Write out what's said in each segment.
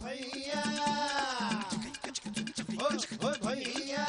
भैया, ओ भैया।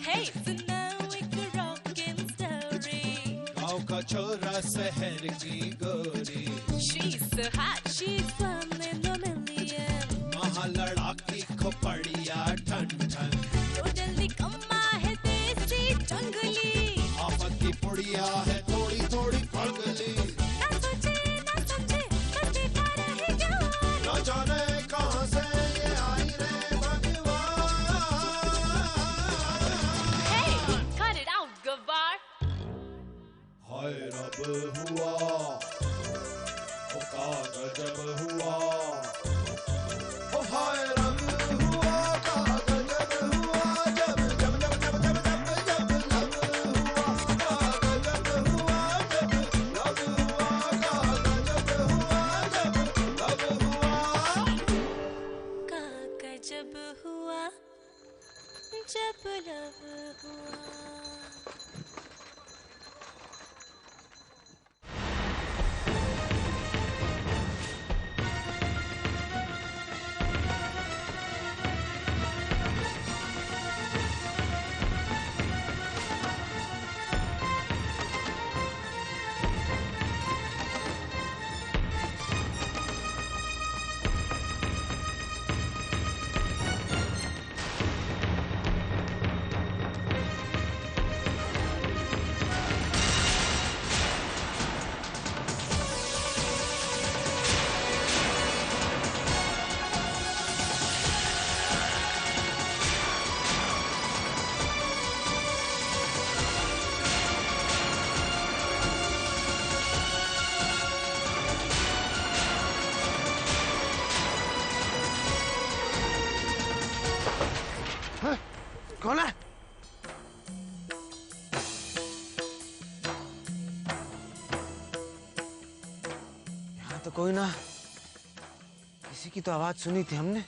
Hey, so now it's a rockin' story. गाँव का छोरा शहर की गोरी, She's so hot, she's one in a million. वहाँ लड़ाकी खोपड़िया ठन ठन, तो जल्दी कम्मा है देसी जंगली, आफत की पुड़िया है थोड़ी थोड़ी पगली। ना सोचे ना समझे बस देखा रहे जवान। न जाने कहाँ से ये आई रे भगवान। Hey, cut it out, गवार। हाय रब हुआ, ओ का गजब हुआ, ओ हाय रब हुआ, का गजब हुआ, जब जब जब जब जब जब जब लब हुआ, का गजब हुआ, जब लब हुआ, का गजब हुआ, जब लब हुआ। का गजब हुआ जब लब हुआ। कौन है? यहाँ तो कोई ना, किसी की तो आवाज सुनी थी हमने।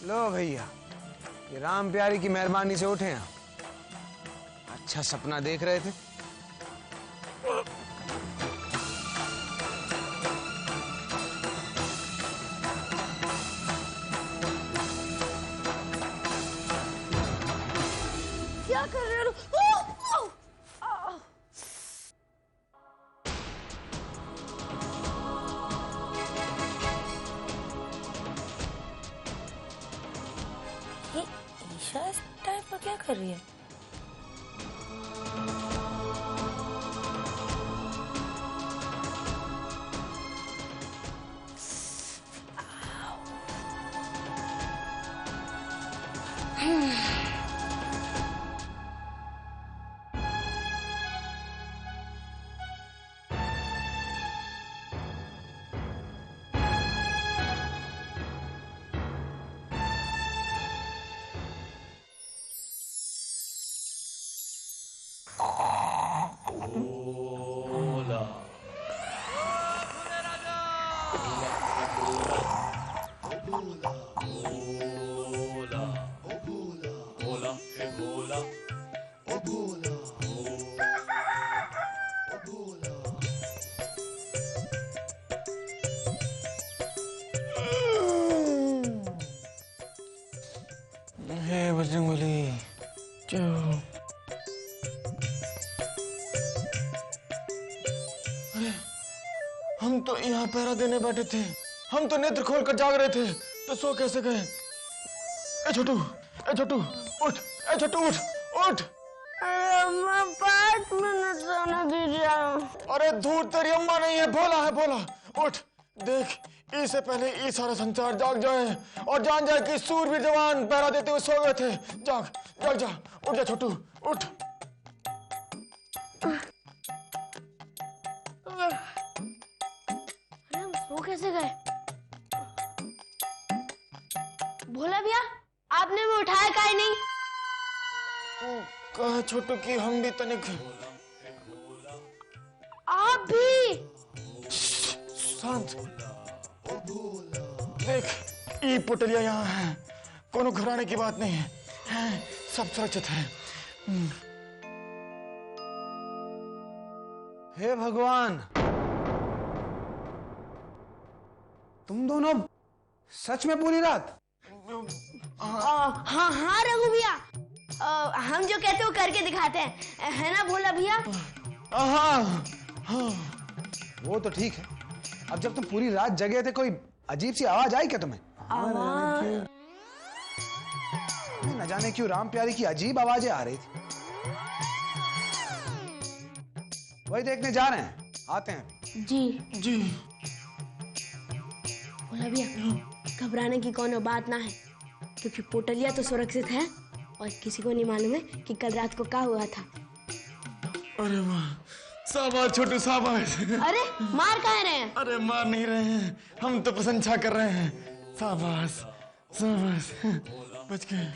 लो भैया, ये राम प्यारी की मेहरबानी से उठे हैं। अच्छा सपना देख रहे थे। क्या कर रहे हो? ये ईशा इस टाइम पर क्या कर रही है? हे बजरंगबली, जाओ। अरे, हम तो यहाँ पहरा देने बैठे थे। हम तो नेत्र खोल कर जाग रहे थे, तो सो कैसे गए? ए छोटू, उठ! ए छोटू, उठ! उठ! अम्मा 5 मिनट सोने दीजिए। अरे धूर तेरी अम्मा नहीं है, भोला है, भोला। उठ! देख, इससे पहले ये सारा संसार जाग जाए और जान जाए कि सूरवीर जवान पहरा देते हुए सो गए थे। जाग, जाग जा, उठ जा छोटू, उठ! अरे हम सो कैसे गए? भोला भैया, आपने भी उठाया काहे नहीं? कहा छोटू कि हम भी तनिक। आप भी? शांत। देख, ई पुटलिया यहाँ है, कोनो घबराने की बात नहीं है। सब सुरक्षित है। हे भगवान, तुम दोनों सच में पूरी रात? हाँ हाँ रघु भैया, हम जो कहते हो करके दिखाते हैं, है ना भोला भैया? हाँ हाँ। वो तो ठीक है। अब जब तुम पूरी रात जगे थे, कोई अजीब सी आवाज आई क्या तुम्हें? आवाज? न जाने क्यों राम प्यारी की अजीब आवाजें आ रही थी। वही देखने जा रहे हैं, आते हैं। जी। भोला भैया, घबराने की कोनो बात ना है, क्योंकि पोटलिया तो सुरक्षित है और किसी को नहीं मालूम है कि कल रात को क्या हुआ था। अरे वाह, शाबाश छोटू शाबाश। अरे मार कह रहे हैं? अरे मार नहीं रहे हैं, हम तो प्रशंसा कर रहे हैं। शाबाश शाबाश, बच गए।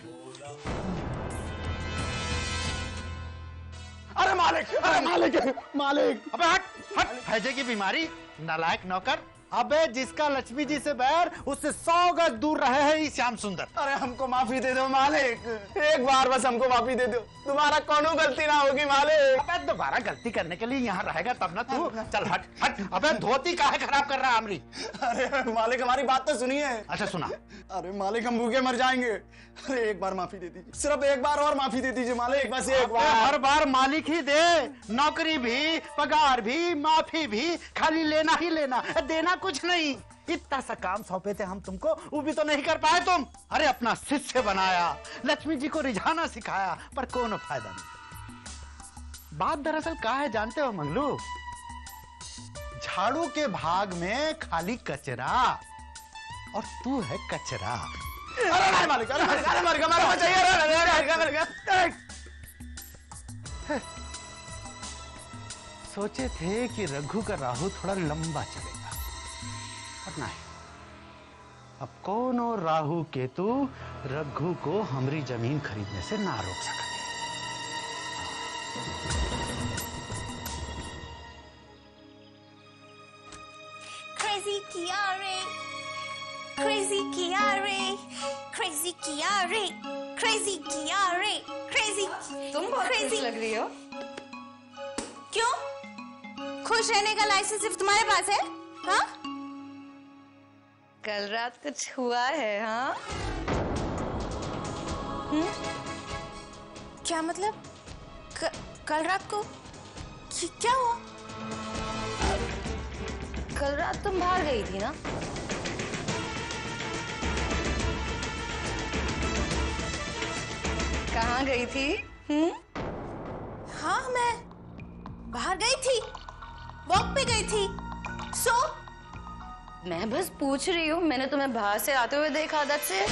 अरे मालिक, अरे मालिक, मालिक। अबे हट हट, हैजे की बीमारी, नालायक नौकर। अबे जिसका लक्ष्मी जी से बैर, उससे 100 गज दूर रहे हैं ये श्याम सुंदर। अरे हमको माफी दे दो मालिक, एक बार बस हमको माफी दे दो, तुम्हारा कोनो गलती ना होगी मालिक। अबे दोबारा गलती करने के लिए यहाँ रहेगा तब ना तू। चल हट हट। अबे धोती काहे खराब कर रहा है अमरी? अरे मालिक, हमारी बात तो सुनिए। अच्छा सुना। अरे मालिक, हम भूखे मर जाएंगे। अरे एक बार माफी दे दीजिए, सिर्फ एक बार और माफी दे दीजिए मालिक, बस एक बार। हर बार मालिक ही दे, नौकरी भी, पगार भी, माफी भी, खाली लेना ही लेना, देना कुछ नहीं। इतना सा काम सौंपे थे हम तुमको, वो भी तो नहीं कर पाए तुम। अरे अपना शिष्य बनाया, लक्ष्मी जी को रिझाना सिखाया, पर कोनो फायदा नहीं। बात दरअसल क्या है जानते हो मंगलू? झाड़ू के भाग में खाली कचरा, और तू है कचरा। अरे नहीं मालिक, अरे मालिक, अरे मालिक, हमारा बचाइए। अरे मालिक, सोचे थे कि रघु का राहु थोड़ा लंबा चलेगा, पर नहीं। अब कौन और राहु केतु रघु को हमारी जमीन खरीदने से ना रोक सके। Crazy Kiare, Crazy Kiare, Crazy Kiare, Crazy Kiare, Crazy। तुम बहुत खुश लग रही हो। क्यों? खुश रहने का लाइसेंस सिर्फ तुम्हारे पास है? हाँ? कल रात कुछ हुआ है? हाँ? क्या मतलब? कल रात को क्या हुआ? कल रात तुम बाहर गई थी ना? कहाँ गई थी? हाँ, मैं बाहर गई थी, वॉक पे गई थी। सो मैं बस पूछ रही हूँ, मैंने तुम्हें बाहर से आते हुए देखा आदत से।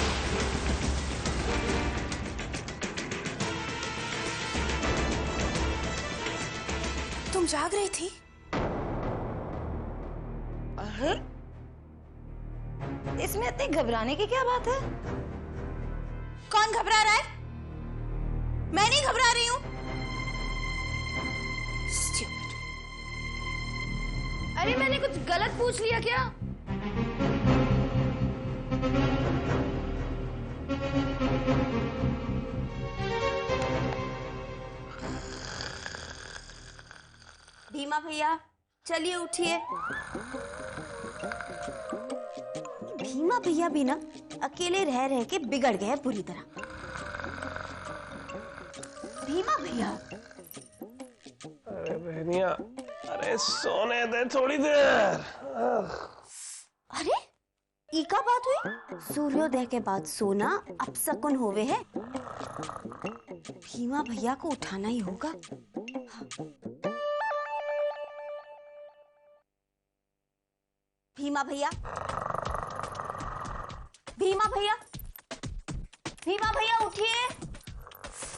तुम जाग रही थी? इसमें इतनी घबराने की क्या बात है? कौन घबरा रहा है? मैं नहीं घबरा रही हूँ। Stupid। अरे मैंने कुछ गलत पूछ लिया क्या? भीमा भैया चलिए उठिए। भीमा भैया भी ना अकेले रह रह के बिगड़ गए पूरी तरह। भीमा भैया। अरे बहनिया, अरे सोने दे थोड़ी देर। अरे ई का बात हुई? सूर्योदय के बाद सोना अपशकुन होवे है। भीमा भैया को उठाना ही होगा। भीमा भैया, भीमा भैया, भीमा भैया उठिए।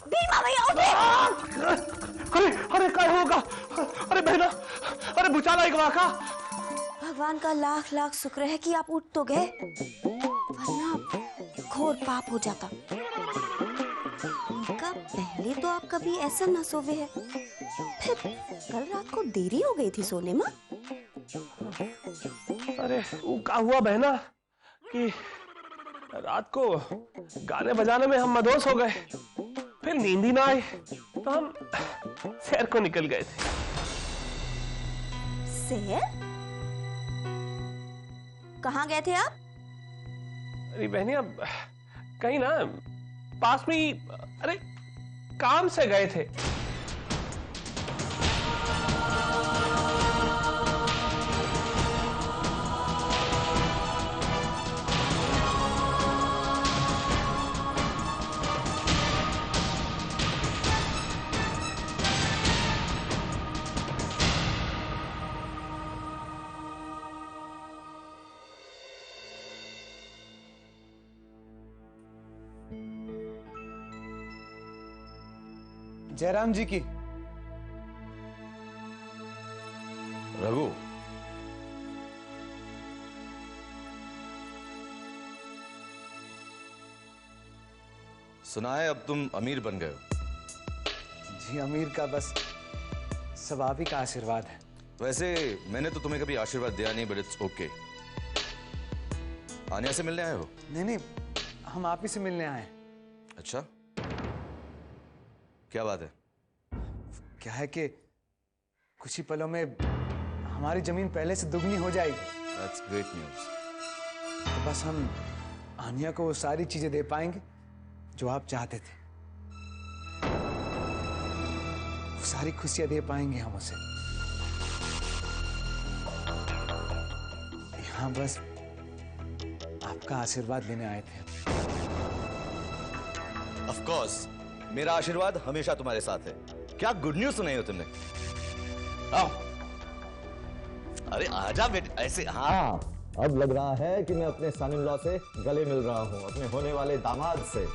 भीमा भैया उठिए। अरे अरे क्या होगा? अरे बहना, अरे भूचाल आएगा वहां का। भगवान का लाख लाख शुक्र है कि आप उठ तो गए, वरना घोर पाप हो जाता। उनका पहले तो आप कभी ऐसा न सोवे है, फिर कल रात को देरी हो गई थी सोने में। अरे वो क्या हुआ बहना कि रात को गाने बजाने में हम मदहोश हो गए। फिर नींद ही ना आए तो हम सैर को निकल गए थे। सैर? कहाँ गए थे आप? अरे बहनी, अब कहीं ना पास में ही, अरे काम से गए थे। जयराम जी की। रघु, सुना है अब तुम अमीर बन गए हो। जी अमीर का बस सब आप ही का आशीर्वाद है। वैसे मैंने तो तुम्हें कभी आशीर्वाद दिया नहीं, बट इट्स ओके। आनिया से मिलने आए हो? नहीं, हम आप ही से मिलने आए हैं। अच्छा, क्या बात है? क्या है कि कुछ ही पलों में हमारी जमीन पहले से दुगनी हो जाएगी। That's great news. तो बस हम आनिया को वो सारी चीजें दे पाएंगे जो आप चाहते थे। वो सारी खुशियां दे पाएंगे हम उसे। यहाँ बस आपका आशीर्वाद लेने आए थे। Of course, मेरा आशीर्वाद हमेशा तुम्हारे साथ है। क्या गुड न्यूज सुनाई हो तुमने? आओ। अरे आजा बेटे, ऐसे। हाँ, अब लग रहा है कि मैं अपने सन इन लॉ से गले मिल रहा हूँ, अपने होने वाले दामाद से।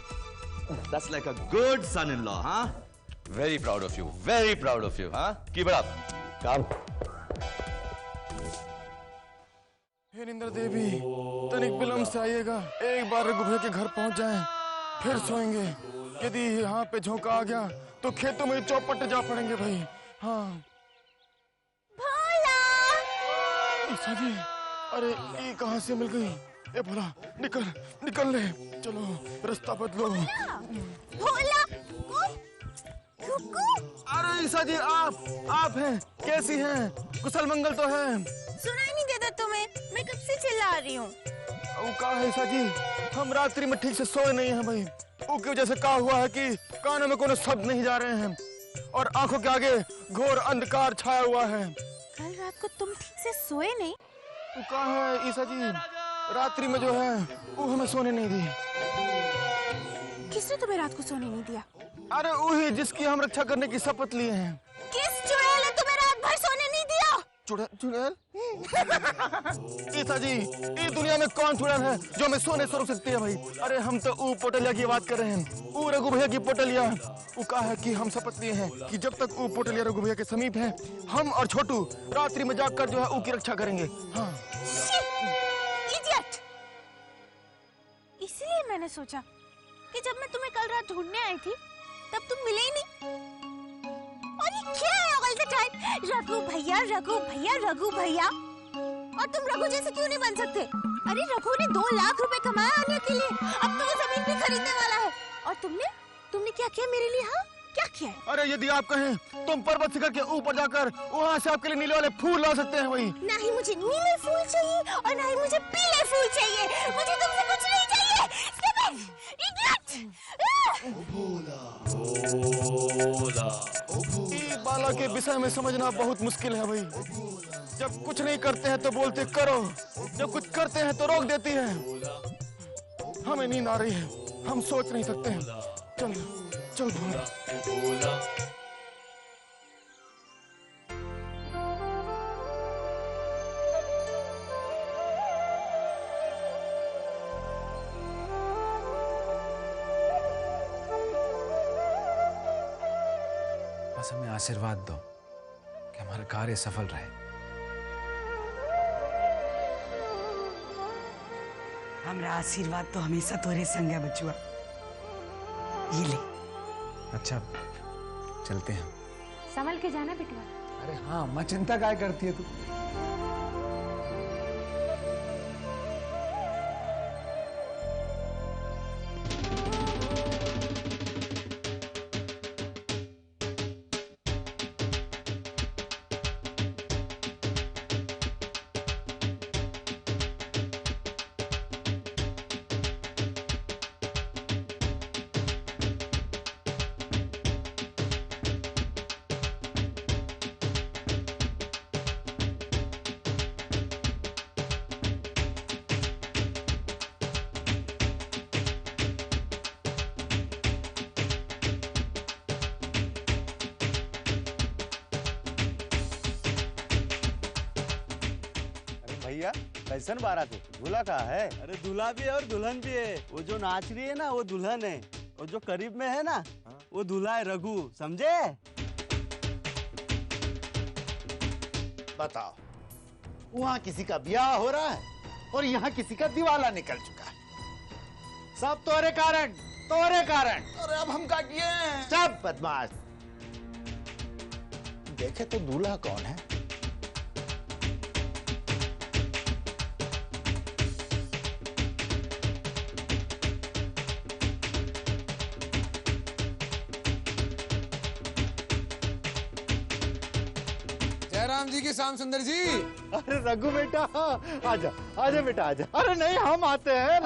That's like a good son-in-law, huh? Very proud of you. Very proud of you, huh? Keep it up. Come. हे निंद्र देवी, तनिक विलंब से आइएगा। एक बार रघु भैया के घर पहुंच जाएं, फिर सोएंगे। यदि यहाँ पे झोंका आ गया तो खेतों में चौपट जा पड़ेंगे भाई। हाँ भोला! ईसा जी, अरे ये कहाँ से मिल गई? ए भोला, निकल निकल ले, चलो रास्ता बदलो। भोला! कुकू! अरे ईसा जी, आप हैं? कैसी हैं? कुशल मंगल तो है? सुनाई नहीं देता तुम्हें? मैं कब से चिल्ला रही हूँ। वो कहा है ईसा जी, हम रात्रि में ठीक से सोए नहीं हैं भाई। उसकी वजह से कहा हुआ है कि कानों में कोई शब्द नहीं जा रहे हैं और आंखों के आगे घोर अंधकार छाया हुआ है। कल रात को तुम ठीक से सोए नहीं? वो कहा है ईसा जी, रात्रि में जो है वो हमें सोने नहीं दी। किसने तुम्हें रात को सोने नहीं दिया? अरे वही जिसकी हम रक्षा करने की शपथ लिए हैं। किस चुड़ैल ने तुम्हें रात भर सोने नहीं दिया? चुड़ैल? ईसा जी, इस दुनिया में कौन चुड़ैल है जो हमें सोने से रोक सकती है भाई? अरे हम तो ऊ पोटलिया की बात कर रहे हैं, ऊ रघु भैया की पोटलिया। वो कहा है कि हम शपथ लिए हैं कि जब तक ऊ पोटलिया रघु भैया के समीप है, हम और छोटू रात्रि में जाकर जो है ऊ की रक्षा करेंगे। हाँ। इडियट! इसलिए मैंने सोचा कि जब मैं तुम्हें कल रात ढूंढने आई थी तब तुम मिले ही नहीं। और ये क्या है ऑल द टाइम रघु भैया, रघु भैया, रघु भैया? और तुम रघु जैसे क्यों नहीं बन सकते? अरे रघु ने 2 लाख रुपए कमाया आने के लिए, अब तो वो जमीन भी खरीदने वाला है। और तुमने क्या किया मेरे लिए? हाँ, क्या किया है? अरे यदि आप कहें तुम पर्वत शिखर के ऊपर जाकर वहाँ से आपके लिए नीले वाले फूल ला सकते हैं वही। ना ही मुझे नीले फूल चाहिए और ना ही मुझे पीले फूल चाहिए। मुझे तुमसे कुछ नहीं चाहिए। Stupid! Idiot! बाला के विषय में समझना बहुत मुश्किल है भाई। जब कुछ नहीं करते हैं तो बोलते करो, जब कुछ करते हैं तो रोक देती है। हमें नींद आ रही है, हम सोच नहीं सकते हैं। चल चल भोला। बस हमें आशीर्वाद दो कि हमारा कार्य सफल रहे। हमारा आशीर्वाद तो हमेशा तोरे संग है बचुआ। ये ले। अच्छा, चलते हैं। संभल के जाना बेटवा। अरे हाँ, माँ चिंता काय करती है तू? भैया कैसन बारात है? दूल्हा कहाँ है? अरे दूल्हा भी है और दुल्हन भी है। वो जो नाच रही है ना वो दुल्हन है और जो करीब में है ना वो दूल्हा है रघु, समझे? बताओ, वहाँ किसी का ब्याह हो रहा है और यहाँ किसी का दिवाला निकल चुका है। सब तोरे कारण, तोरे कारण। अरे अब हम क्या किए? सब बदमाश। देखे तो दूल्हा कौन है? जयराम जी की श्याम सुंदर जी। अरे रघु बेटा, आजा आजा बेटा आजा। अरे नहीं, हम आते हैं।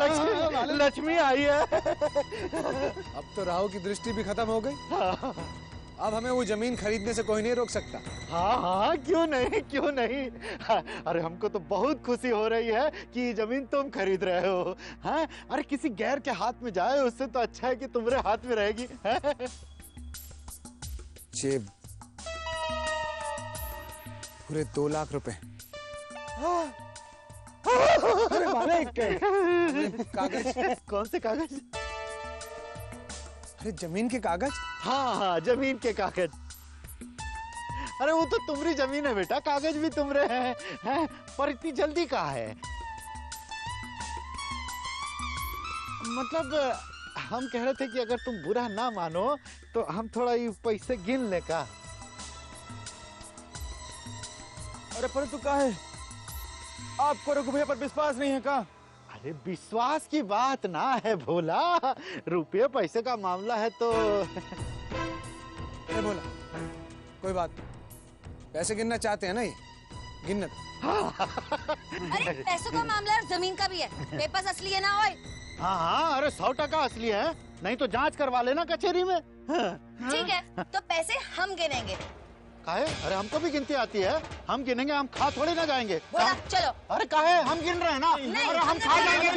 लक्ष्मी आई है। अब तो राहु की दृष्टि भी खत्म हो गई। अब हमें वो जमीन खरीदने से कोई नहीं रोक सकता। हाँ हाँ, क्यों नहीं, क्यों नहीं। अरे हमको तो बहुत खुशी हो रही है कि ये जमीन तुम खरीद रहे हो। हाँ, अरे किसी गैर के हाथ में जाए उससे तो अच्छा है कि तुम्हारे हाथ में रहेगी। जेब पूरे 2 लाख रुपए। अरे मालिक, कागज। कौन से कागज? अरे जमीन के कागज। हाँ हाँ, जमीन के कागज। अरे वो तो तुम्हारी जमीन है बेटा, कागज भी तुम्हारे हैं। पर इतनी जल्दी कहाँ है? मतलब हम कह रहे थे कि अगर तुम बुरा ना मानो तो हम थोड़ा ये पैसे गिन ले का। अरे परंतु क्या है, आपको रघु भैया पर विश्वास नहीं है का? अरे विश्वास की बात ना है भोला, रुपये पैसे का मामला है तो। ए भोला, कोई बात नहीं, पैसे गिनना चाहते हैं ना, ये गिनना। अरे पैसों का मामला और जमीन का भी है, पेपर्स असली है ना? ओए हाँ हाँ, अरे 100% असली है, नहीं तो जांच करवा लेना कचहरी में। ठीक है, तो पैसे हम गिनेंगे। काहे? अरे हमको भी गिनती आती है, हम गिनेंगे, हम खा थोड़ी ना जाएंगे। बोला, चलो। अरे काहे, हम गिन रहे हैं ना। अरे हम खा जाएंगे।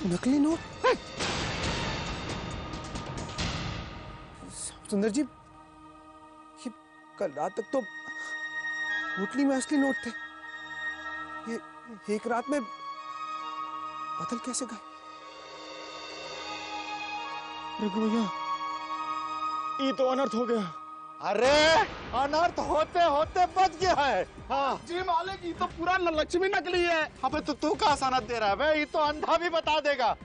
नकली नोट। सुंदर जी, ये कल रात तक तो पोटली में असली नोट थे, ये एक रात में बदल कैसे गए? रघु भैया, ये तो अनर्थ हो गया। अरे अनर्थ होते होते बच गया है। हाँ जी मालिक, ये तो पूरा लक्ष्मी नकली है। अबे तो तू कहाँ सनद दे रहा है? ये तो अंधा भी बता देगा।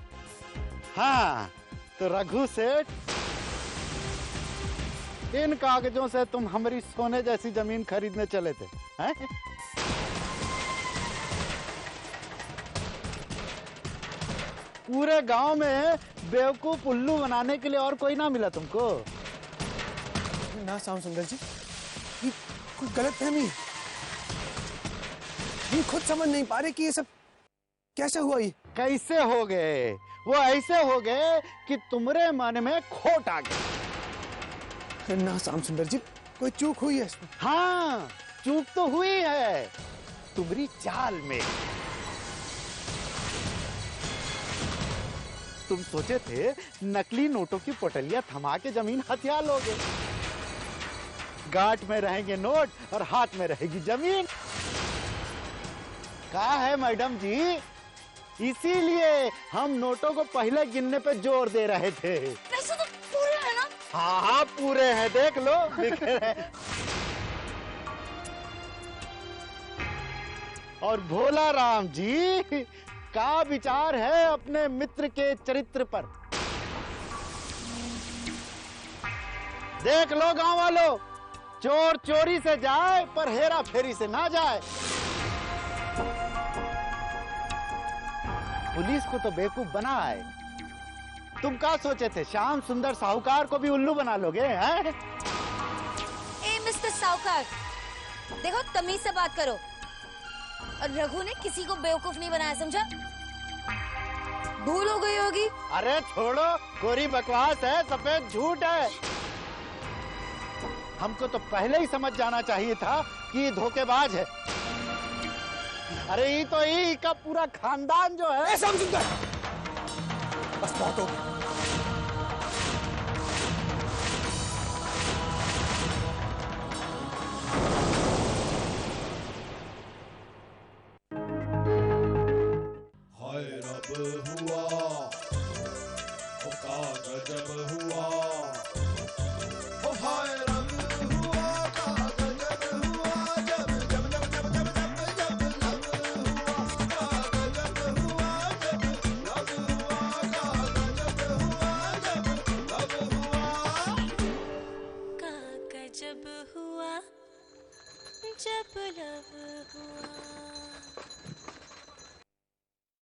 हाँ तो रघु सेठ, इन कागजों से तुम हमारी सोने जैसी जमीन खरीदने चले थे, हैं? पूरे गांव में बेवकूफ उल्लू बनाने के लिए और कोई ना मिला तुमको? ना श्याम सुंदर जी, ये कोई गलतफहमी है। हम खुद समझ नहीं पा रहे कि ये सब कैसे हुआ। ये कैसे हो गए? वो ऐसे हो गए कि तुम्हारे मन में खोट आ गई। ना श्याम सुंदर जी, कोई चूक हुई है इसमें। हाँ, चूक तो हुई है तुम्हारी चाल में। तुम सोचे थे नकली नोटों की पोटलियां थमा के जमीन हथिया लोगे, गांठ में रहेंगे नोट और हाथ में रहेगी जमीन। का है मैडम जी, इसीलिए हम नोटों को पहले गिनने पे जोर दे रहे थे। वैसे तो पूरे है ना? हाँ हाँ पूरे हैं, देख लो लिखे हैं। और भोला राम जी का विचार है अपने मित्र के चरित्र पर। देख लो गांव वालों, चोर चोरी से जाए पर हेरा फेरी से ना जाए। पुलिस को तो बेवकूफ बना है। तुम क्या सोचे थे, श्याम सुंदर साहूकार को भी उल्लू बना लोगे हैं? ए मिस्टर साहूकार, देखो तमीज से बात करो। और रघु ने किसी को बेवकूफ नहीं बनाया, समझा? भूल हो गई होगी। अरे छोड़ो, कोरी बकवास है, सफेद झूठ है। हमको तो पहले ही समझ जाना चाहिए था कि ये धोखेबाज है। अरे ये तो ये का पूरा खानदान जो है। ऐसा सुंदर, बस बहुत हो गया। हाय रब हुआ, ओ का गजब हुआ, ओ हाय रब हुआ, का गजब हुआ, जब जब जब जब जब जब जब लब हुआ, का गजब हुआ, जब लब हुआ, का गजब हुआ, जब लब हुआ, का गजब हुआ जब लब हुआ।